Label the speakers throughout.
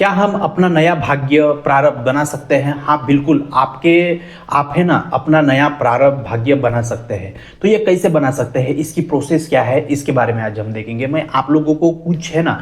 Speaker 1: क्या हम अपना नया भाग्य प्रारब्ध बना सकते हैं? हाँ, बिल्कुल। आप है ना अपना नया प्रारब्ध भाग्य बना सकते हैं। तो ये कैसे बना सकते हैं, इसकी प्रोसेस क्या है, इसके बारे में आज हम देखेंगे। मैं आप लोगों को कुछ है ना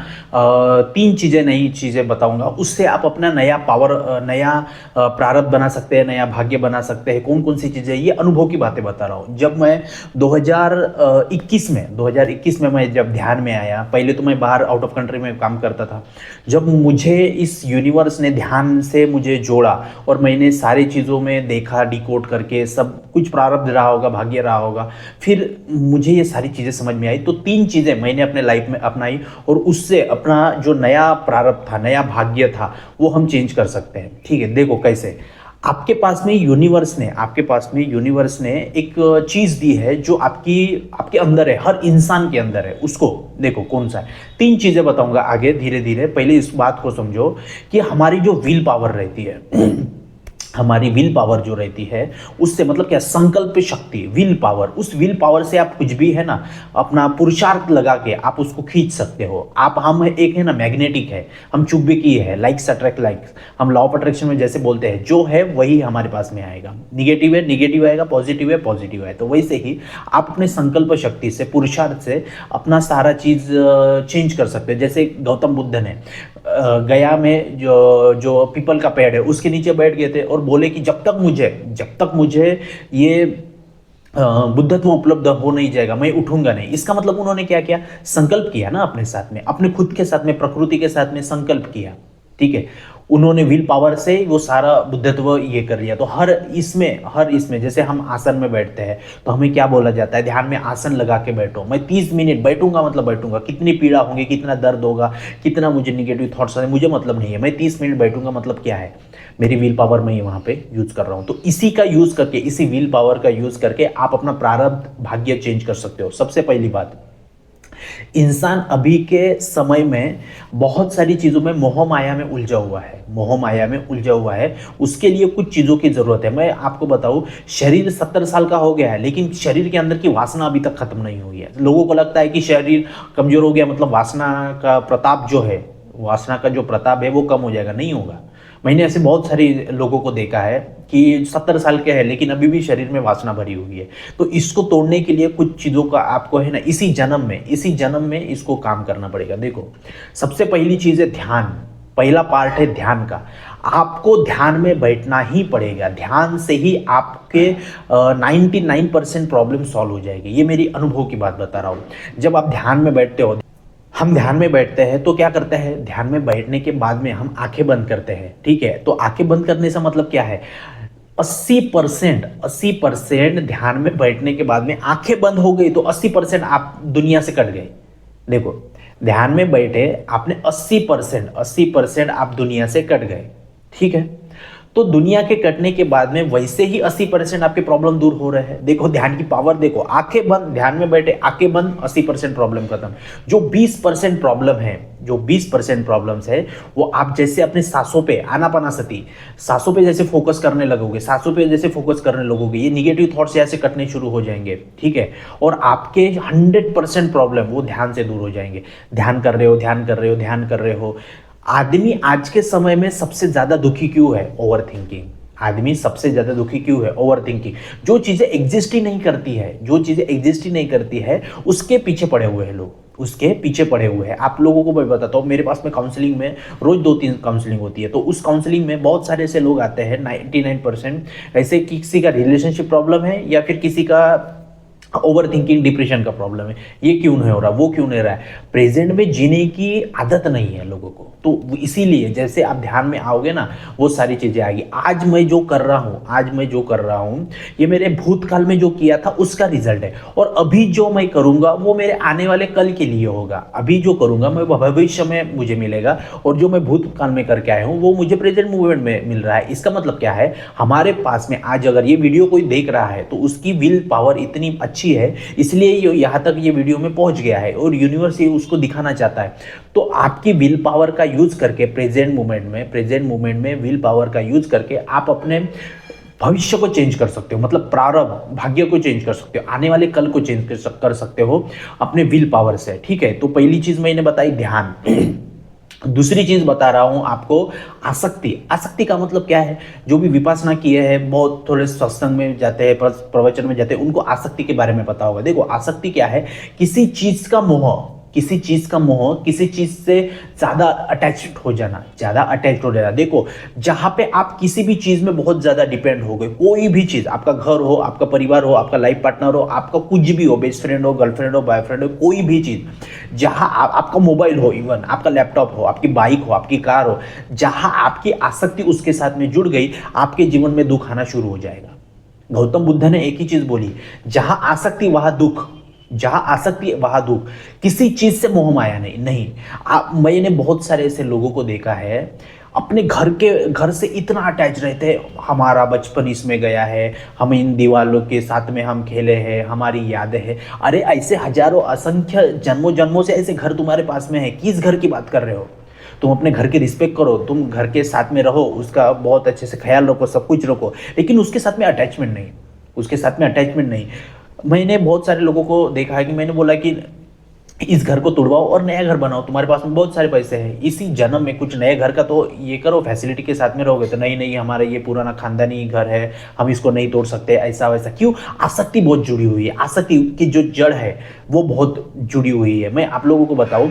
Speaker 1: तीन चीज़ें नई चीज़ें बताऊंगा, उससे आप अपना नया पावर नया प्रारब्ध बना सकते हैं, नया भाग्य बना सकते हैं। कौन कौन सी चीज़ें, ये अनुभव की बातें बता रहा हूँ। जब मैं 2021 में मैं जब ध्यान में आया, पहले तो मैं बाहर आउट ऑफ कंट्री में काम करता था। जब मुझे इस यूनिवर्स ने ध्यान से मुझे जोड़ा और मैंने सारी चीज़ों में देखा, डिकोड करके सब कुछ प्रारब्ध रहा होगा, भाग्य रहा होगा, फिर मुझे ये सारी चीज़ें समझ में आई। तो तीन चीज़ें मैंने अपने लाइफ में अपनाई और उससे अपना जो नया प्रारब्ध था, नया भाग्य था, वो हम चेंज कर सकते हैं। ठीक है, देखो कैसे। आपके पास में यूनिवर्स ने एक चीज दी है जो आपके अंदर है, हर इंसान के अंदर है। उसको देखो कौन सा है। तीन चीजें बताऊंगा आगे धीरे धीरे। पहले इस बात को समझो कि हमारी जो विल पावर रहती है हमारी विल पावर जो रहती है, उससे मतलब क्या, संकल्प शक्ति, विल पावर, उस विल पावर से आप कुछ भी है ना अपना पुरुषार्थ लगा के आप उसको खींच सकते हो। हम एक है ना मैग्नेटिक है, हम चुंबकीय है, लाइक्स अट्रैक्ट लाइक्स, हम लॉ ऑफ अट्रैक्शन में जैसे बोलते हैं, जो है वही हमारे पास में आएगा। निगेटिव है निगेटिव आएगा, पॉजिटिव है पॉजिटिव है। तो वैसे ही आप अपने संकल्प शक्ति से, पुरुषार्थ से अपना सारा चीज चेंज कर सकते हैं। जैसे गौतम बुद्ध ने गया में जो जो पीपल का पेड़ है उसके नीचे बैठ गए थे और बोले कि जब तक मुझे ये बुद्धत्व उपलब्ध हो नहीं जाएगा, मैं उठूंगा नहीं। इसका मतलब उन्होंने क्या किया, संकल्प किया ना अपने साथ में, अपने खुद के साथ में, प्रकृति के साथ में संकल्प किया। ठीक है, उन्होंने विल पावर से वो सारा बुद्धत्व ये कर लिया। तो हर इसमें जैसे हम आसन में बैठते हैं तो हमें क्या बोला जाता है, ध्यान में आसन लगा के बैठो। मैं 30 मिनट बैठूंगा, मतलब बैठूंगा, कितनी पीड़ा होगी, कितना दर्द होगा, कितना मुझे निगेटिव थॉट्स आए, मुझे मतलब नहीं है। मैं 30 मिनट बैठूंगा, मतलब क्या है, मेरी विल पावर मैं वहां पे यूज कर रहा हूं। तो इसी का यूज करके, इसी विल पावर का यूज करके आप अपना प्रारब्ध भाग्य चेंज कर सकते हो। सबसे पहली बात, इंसान अभी के समय में बहुत सारी चीजों में मोह माया में उलझा हुआ है, उसके लिए कुछ चीजों की जरूरत है। मैं आपको बताऊं, शरीर 70 साल का हो गया है लेकिन शरीर के अंदर की वासना अभी तक खत्म नहीं हुई है। लोगों को लगता है कि शरीर कमजोर हो गया मतलब वासना का जो प्रताप है वो कम हो जाएगा। नहीं होगा। मैंने ऐसे बहुत सारे लोगों को देखा है कि 70 साल के हैं लेकिन अभी भी शरीर में वासना भरी हुई है। तो इसको तोड़ने के लिए कुछ चीजों का आपको है ना इसी जन्म में इसको काम करना पड़ेगा। देखो, सबसे पहली चीज है ध्यान। पहला पार्ट है ध्यान का। आपको ध्यान में बैठना ही पड़ेगा। ध्यान से ही आपके 99% प्रॉब्लम सॉल्व हो जाएगी। ये मेरी अनुभव की बात बता रहा हूँ। जब आप ध्यान में बैठते हो, हम ध्यान में बैठते हैं तो क्या करते हैं, ध्यान में बैठने के बाद में हम आंखें बंद करते हैं। ठीक है, तो आंखें बंद करने से मतलब क्या है, 80% ध्यान में बैठने के बाद में आंखें बंद हो गई तो 80% आप दुनिया से कट गए। देखो, ध्यान में बैठे आपने 80% आप दुनिया से कट गए। ठीक है, तो दुनिया के कटने के बाद में वैसे ही 80% आपके प्रॉब्लम दूर हो रहे हैं। देखो ध्यान की पावर, देखो आंखें बंद, ध्यान में बैठे, आंखें बंद, 80% प्रॉब्लम खत्म। जो 20% प्रॉब्लम्स है वो आप जैसे अपने सांसों पे, आनापानासती, सांसों पे जैसे फोकस करने लगोगे, ये निगेटिव थॉट्स ऐसे कटने शुरू हो जाएंगे। ठीक है, और आपके 100% प्रॉब्लम वो ध्यान से दूर हो जाएंगे। ध्यान कर रहे हो। आदमी आज के समय में सबसे ज्यादा दुखी क्यों है, ओवर थिंकिंग। जो चीजें एग्जिस्ट ही नहीं करती है उसके पीछे पड़े हुए हैं लोग, आप लोगों को मैं बताता हूँ। मेरे पास में काउंसलिंग में रोज 2-3 काउंसलिंग होती है। तो उस काउंसलिंग में बहुत सारे ऐसे लोग आते हैं, 99% ऐसे, किसी का रिलेशनशिप प्रॉब्लम है या फिर किसी का ओवर थिंकिंग, डिप्रेशन का प्रॉब्लम है। ये क्यों नहीं हो रहा, वो क्यों नहीं रहा है, प्रेजेंट में जीने की आदत नहीं है लोगों को। तो इसीलिए जैसे आप ध्यान में आओगे ना वो सारी चीजें आएगी। आज मैं जो कर रहा हूं ये मेरे भूतकाल में जो किया था उसका रिजल्ट है, और अभी जो मैं करूंगा वो मेरे आने वाले कल के लिए होगा। अभी जो करूंगा मैं भविष्य में मुझे मिलेगा, और जो मैं भूतकाल में करके आया हूं वो मुझे प्रेजेंट मूवमेंट में मिल रहा है। इसका मतलब क्या है, हमारे पास में आज अगर ये वीडियो कोई देख रहा है तो उसकी विल पावर इतनी अच्छी है, इसलिए ये यहाँ तक ये वीडियो में पहुंच गया है और यूनिवर्स ये उसको दिखाना चाहता है। तो आपकी विल पावर का यूज करके प्रेजेंट मोमेंट में विल पावर का यूज करके आप अपने भविष्य को चेंज कर सकते हो, मतलब प्रारब्ध भाग्य को चेंज कर सकते हो, आने वाले कल को चेंज कर सकते हो अपने विल पावर से। ठीक है, तो पहली चीज मैंने बताई ध्यान। दूसरी चीज बता रहा हूं आपको, आसक्ति। आसक्ति का मतलब क्या है? जो भी विपස්සना किए हैं, बहुत थोड़े सत्संग में जाते हैं, प्रवचन में जाते हैं, उनको आसक्ति के बारे में पता होगा। देखो आसक्ति क्या है? किसी चीज का मोह, किसी चीज का मोह, किसी चीज से ज्यादा अटैच्ड हो जाना, ज्यादा अटैच्ड हो जाना। देखो जहां पे आप किसी भी चीज में बहुत ज्यादा डिपेंड हो गए, कोई भी चीज, आपका घर हो, आपका परिवार हो, आपका लाइफ पार्टनर हो, आपका कुछ भी हो, बेस्ट फ्रेंड हो, गर्लफ्रेंड हो, बॉयफ्रेंड हो, कोई भी चीज, जहां आपका मोबाइल हो, इवन आपका लैपटॉप हो, आपकी बाइक हो, आपकी कार हो, जहां आपकी आसक्ति उसके साथ में जुड़ गई, आपके जीवन में दुख आना शुरू हो जाएगा। गौतम बुद्ध ने एक ही चीज बोली, जहां आसक्ति वहां दुख, जहां आसक्ति वहां दुख। किसी चीज से मोह माया नहीं, नहीं। मैंने बहुत सारे ऐसे लोगों को देखा है, अपने घर से इतना अटैच रहते हैं, हमारा बचपन इसमें गया है, हम इन दीवारों के साथ में हम खेले हैं, हमारी यादें हैं। अरे ऐसे हजारों असंख्य जन्मों जन्मों से ऐसे घर तुम्हारे पास में है, किस घर की बात कर रहे हो? तुम अपने घर की रिस्पेक्ट करो, तुम घर के साथ में रहो, उसका बहुत अच्छे से ख्याल रखो, सब कुछ रखो, लेकिन उसके साथ में अटैचमेंट नहीं, उसके साथ में अटैचमेंट नहीं। मैंने बहुत सारे लोगों को देखा है कि मैंने बोला कि इस घर को तोड़वाओ और नया घर बनाओ, तुम्हारे पास में बहुत सारे पैसे हैं, इसी जन्म में कुछ नए घर का तो ये करो, फैसिलिटी के साथ में रहोगे। तो नहीं नहीं, हमारा ये पुराना खानदानी घर है, हम इसको नहीं तोड़ सकते, ऐसा वैसा। क्यों? आसक्ति बहुत जुड़ी हुई है, आसक्ति की जो जड़ है वो बहुत जुड़ी हुई है। मैं आप लोगों को बताऊं,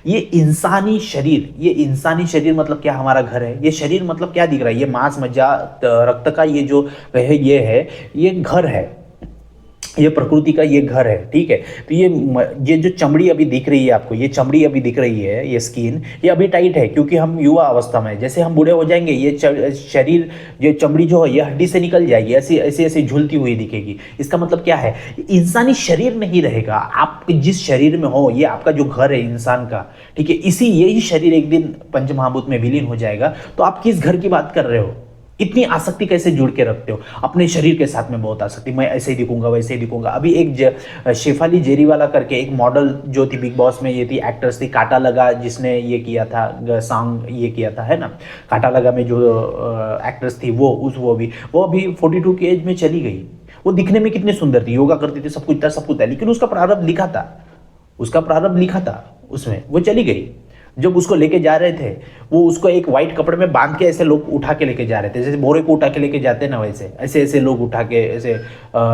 Speaker 1: ये इंसानी शरीर, ये इंसानी शरीर मतलब क्या? हमारा घर है। ये शरीर मतलब क्या दिख रहा है? ये मांस मज्जा रक्त का ये जो है, ये घर है, ये प्रकृति का ये घर है, ठीक है। तो ये जो चमड़ी अभी दिख रही है आपको, ये चमड़ी अभी दिख रही है, ये स्किन, ये अभी टाइट है क्योंकि हम युवा अवस्था में। जैसे हम बूढ़े हो जाएंगे, ये शरीर, ये चमड़ी जो है ये हड्डी से निकल जाएगी, ऐसी ऐसी ऐसी झूलती हुई दिखेगी। इसका मतलब क्या है? इंसानी शरीर नहीं रहेगा। आप जिस शरीर में हो, ये आपका जो घर है इंसान का, ठीक है, यही शरीर एक दिन पंचमहाभूत में विलीन हो जाएगा। तो आप किस घर की बात कर रहे हो? इतनी आसक्ति कैसे जुड़ के रखते हो? अपने शरीर के साथ में बहुत आसक्ति, मैं ऐसे ही दिखूंगा, वैसे ही दिखूंगा। अभी एक शेफाली जेरीवाला करके एक मॉडल जो थी, बिग बॉस में ये थी, एक्ट्रेस थी, काटा लगा जिसने ये किया था, सॉन्ग ये किया था, है ना। काटा लगा में जो एक्ट्रेस थी वो अभी 42 की एज में चली गई। वो दिखने में कितनी सुंदर थी, योगा करती थी, सब कुछ था, लेकिन उसका प्रारब्ध लिखा था, उसमें वो चली गई। जब उसको लेके जा रहे थे, वो उसको एक व्हाइट कपड़े में बांध के ऐसे लोग उठा के लेके जा रहे थे, जैसे बोरे को उठा के लेके जाते हैं ना, वैसे ऐसे ऐसे लोग उठा के ऐसे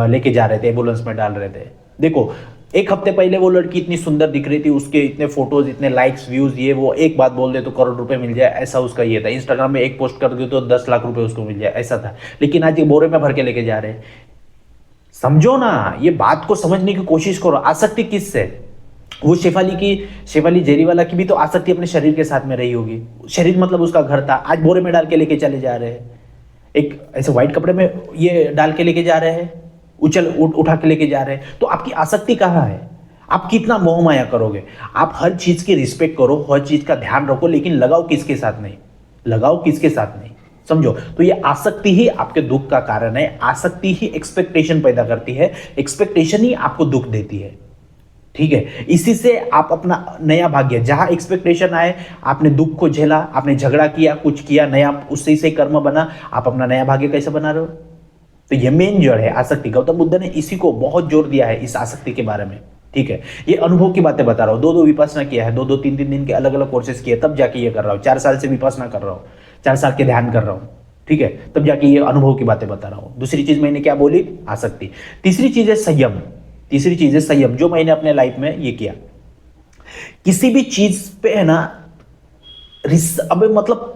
Speaker 1: लेके जा रहे थे, एम्बुलेंस में डाल रहे थे। देखो एक हफ्ते पहले वो लड़की इतनी सुंदर दिख रही थी, उसके इतने फोटोज, इतने लाइक्स, व्यूज, ये वो, एक बात बोल दे तो करोड़ रुपए मिल जाए, ऐसा उसका ये था। इंस्टाग्राम में एक पोस्ट कर दे तो 10 लाख रुपए उसको मिल जाए, ऐसा था। लेकिन आज ये बोरे में भर के लेके जा रहे हैं। समझो ना, ये बात को समझने की कोशिश करो। आसक्ति किससे? वो शेफाली जेरीवाला की भी तो आसक्ति अपने शरीर के साथ में रही होगी। शरीर मतलब उसका घर था, आज बोरे में डाल के लेके चले जा रहे हैं, एक ऐसे व्हाइट कपड़े में ये डाल के लेके जा रहे हैं, उठा के लेके जा रहे हैं। तो आपकी आसक्ति कहाँ है? आप कितना मोह माया करोगे? आप हर चीज की रिस्पेक्ट करो, हर चीज का ध्यान रखो, लेकिन लगाओ किसके साथ नहीं, लगाओ किसके साथ नहीं, समझो। तो ये आसक्ति ही आपके दुख का कारण है। आसक्ति ही एक्सपेक्टेशन पैदा करती है, एक्सपेक्टेशन ही आपको दुख देती है, ठीक है। इसी से आप अपना नया भाग्य, जहां एक्सपेक्टेशन आए, आपने दुख को झेला, आपने झगड़ा किया, कुछ किया नया, उससे से कर्म बना, आप अपना नया भाग्य कैसे बना रहे हो? तो ये मेन जड़ है आसक्ति। गौतम बुद्ध ने इसी को बहुत जोर दिया है, इस आसक्ति के बारे में, ठीक है। ये अनुभव की बातें बता रहा हूँ। 2 विपස්සना किया है, 2-3 दिन के अलग अलग कोर्सेज किए, तब जाके ये कर रहा हूँ। 4 साल से विपස්සना कर रहा हूँ, 4 साल के ध्यान कर रहा हूँ, ठीक है, तब जाके ये अनुभव की बातें बता रहा हूँ। दूसरी चीज मैंने क्या बोली? आसक्ति। तीसरी चीज है संयम। तीसरी चीज है संयम, जो मैंने अपने लाइफ में ये किया। किसी भी चीज पे है ना, अबे मतलब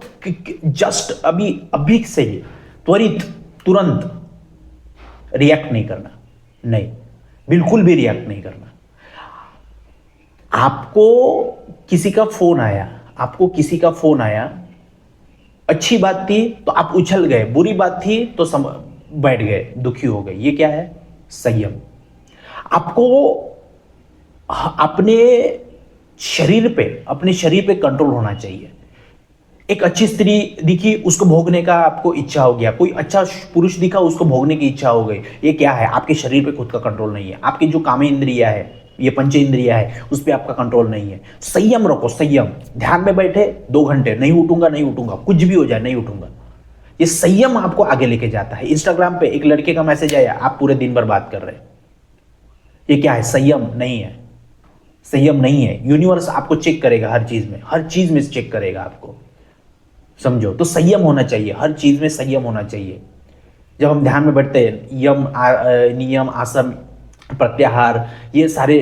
Speaker 1: जस्ट अभी से ही त्वरित तुरंत रिएक्ट नहीं करना, नहीं, बिल्कुल भी रिएक्ट नहीं करना। आपको किसी का फोन आया, अच्छी बात थी तो आप उछल गए, बुरी बात थी तो बैठ गए, दुखी हो गए। ये क्या है? संयम। आपको अपने शरीर पे कंट्रोल होना चाहिए। एक अच्छी स्त्री दिखी, उसको भोगने का आपको इच्छा हो गया, कोई अच्छा पुरुष दिखा, उसको भोगने की इच्छा हो गई। ये क्या है? आपके शरीर पे खुद का कंट्रोल नहीं है। आपकी जो काम इंद्रिया है, ये पंच इंद्रिया है, उस पर आपका कंट्रोल नहीं है। संयम रखो, संयम। ध्यान में बैठे 2 घंटे, नहीं उठूंगा, कुछ भी हो जाए नहीं उठूंगा। ये संयम आपको आगे लेके जाता है। इंस्टाग्राम पे एक लड़के का मैसेज आया, आप पूरे दिन भर बात कर रहे हैं, ये क्या है? संयम नहीं है। संयम नहीं है। यूनिवर्स आपको चेक करेगा हर चीज में चेक करेगा आपको, समझो। तो संयम होना चाहिए, हर चीज में संयम होना चाहिए। जब हम ध्यान में बैठते हैं, नियम, आसन, प्रत्याहार, ये सारे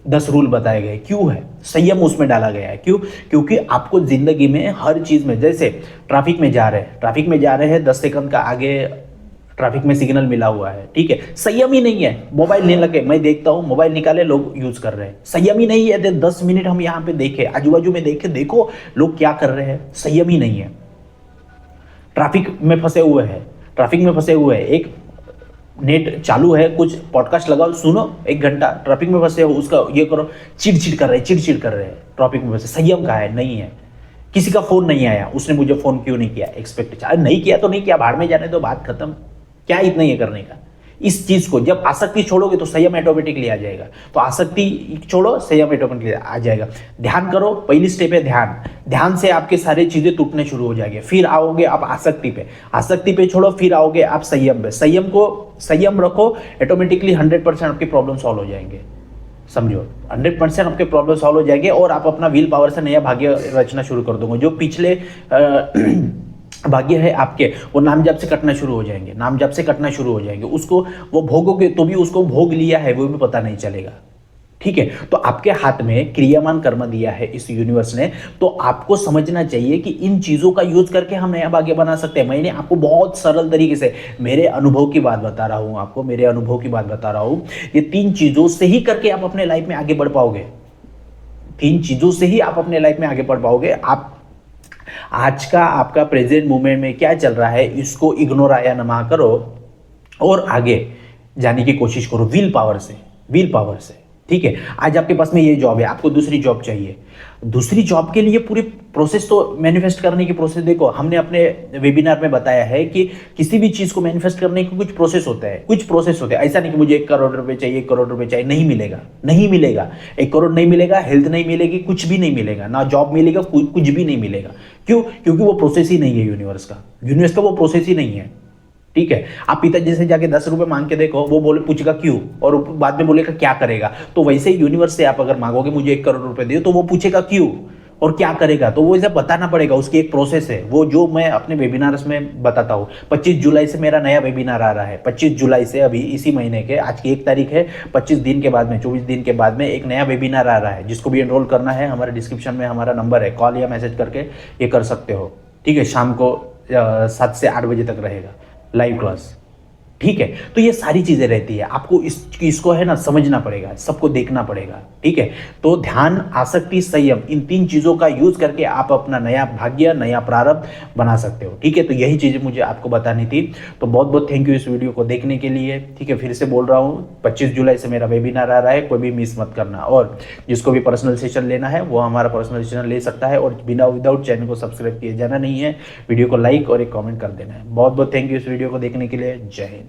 Speaker 1: 10 रूल बताए गए, क्यों है? संयम उसमें डाला गया है। क्यों? क्योंकि आपको जिंदगी में हर चीज में, जैसे ट्रैफिक में जा रहे हैं 10 सेकंड का आगे ट्रैफिक में सिग्नल मिला हुआ है, ठीक है, संयम ही नहीं है, मोबाइल नहीं लगे, मैं देखता हूं मोबाइल निकाले लोग यूज कर रहे हैं, संयम ही नहीं है। 10 मिनट हम यहाँ पे देखे, आजू बाजू में देखे, देखो लोग क्या कर रहे हैं, संयम ही नहीं है। ट्रैफिक में फंसे हुए हैं, एक नेट चालू है, कुछ पॉडकास्ट लगाओ सुनो, 1 घंटा ट्रैफिक में फंसे हो, उसका ये करो, चिड़चिड़ कर रहे हैं ट्रैफिक में फंसे। संयम का है, नहीं है। किसी का फोन नहीं आया, उसने मुझे फोन क्यों नहीं किया, एक्सपेक्ट नहीं किया तो नहीं किया, भाड़ में जाने दो, बात खत्म। क्या इतना ये करने का? इस चीज को जब आसक्ति छोड़ोगे तो संयम ऑटोमेटिकली आ जाएगा। तो आसक्ति छोड़ो, संयम ऑटोमेटिकली आ जाएगा। ध्यान करो, पहली स्टेप है ध्यान से आपके सारे चीजें टूटने शुरू हो जाएंगे। फिर आओगे आप आसक्ति पे छोड़ो, फिर आओगे आप संयम पे। संयम रखो, ऑटोमेटिकली 100% आपके प्रॉब्लम सॉल्व हो जाएंगे, समझो। 100% आपके प्रॉब्लम सॉल्व हो जाएंगे और आप अपना विल पावर से नया भाग्य रचना शुरू कर दोगे। जो पिछले भाग्य है आपके, वो नाम जाप से कटना शुरू हो जाएंगे। उसको वो भोगोगे तो भी उसको भोग लिया है वो भी पता नहीं चलेगा, ठीक है। तो आपके हाथ में क्रियामान कर्म दिया है इस यूनिवर्स ने, तो आपको समझना चाहिए कि इन चीजों का यूज करके हम नया भाग्य बना सकते हैं। मैंने आपको बहुत सरल तरीके से मेरे अनुभव की बात बता रहा हूं, ये 3 चीजों से ही करके आप अपने लाइफ में आगे बढ़ पाओगे। आप आज का आपका प्रेजेंट मोमेंट में क्या चल रहा है, इसको इग्नोर आया नमा करो और आगे जाने की कोशिश करो विल पावर से, ठीक है। आज आपके पास में ये जॉब है, आपको दूसरी जॉब चाहिए। दूसरी जॉब के लिए पूरी प्रोसेस तो मैनिफेस्ट करने की प्रोसेस देखो, हमने अपने वेबिनार में बताया है कि किसी भी चीज को मैनिफेस्ट करने के कुछ प्रोसेस होते हैं। ऐसा नहीं कि मुझे 1 करोड़ रुपए चाहिए, नहीं मिलेगा। 1 करोड़ नहीं मिलेगा, हेल्थ नहीं मिलेगी, कुछ भी नहीं मिलेगा, ना जॉब मिलेगा, कुछ भी नहीं मिलेगा। क्यों? क्योंकि वो प्रोसेस ही नहीं है यूनिवर्स का वो प्रोसेस ही नहीं है, ठीक है। आप पिताजी से जाके 10 रुपए मांग के देखो, वो पूछेगा क्यों, और बाद में बोलेगा क्या करेगा। तो वैसे ही यूनिवर्स से आप अगर मांगोगे मुझे 1 करोड़ रुपए दे, तो वो पूछेगा क्यों और क्या करेगा, तो वो इसे बताना पड़ेगा, उसकी एक प्रोसेस है। वो जो मैं अपने वेबिनार्स में बताता हूँ। 25 जुलाई से मेरा नया वेबिनार आ रहा है। 25 जुलाई से, अभी इसी महीने के, आज की 1 तारीख है, 25 दिन के बाद में, 24 दिन के बाद में एक नया वेबिनार आ रहा है। जिसको भी एनरोल करना है, हमारे डिस्क्रिप्शन में हमारा नंबर है, कॉल या मैसेज करके ये कर सकते हो, ठीक है। शाम को 7 से 8 बजे तक रहेगा लाइव क्लास, ठीक है। तो ये सारी चीजें रहती है, आपको इसको है ना समझना पड़ेगा, सबको देखना पड़ेगा, ठीक है। तो ध्यान, आसक्ति, संयम, इन 3 चीजों का यूज करके आप अपना नया भाग्य, नया प्रारब्ध बना सकते हो, ठीक है। तो यही चीजें मुझे आपको बतानी थी। तो बहुत बहुत थैंक यू इस वीडियो को देखने के लिए, ठीक है। फिर से बोल रहा हूँ, 25 जुलाई से मेरा वेबिनार आ रहा है, कोई भी मिस मत करना। और जिसको भी पर्सनल सेशन लेना है वो हमारा पर्सनल सेशन ले सकता है, और विदाउट चैनल को सब्सक्राइब किए जाना नहीं है, वीडियो को लाइक और एक कॉमेंट कर देना है। बहुत बहुत थैंक यू इस वीडियो को देखने के लिए। जय हिंद।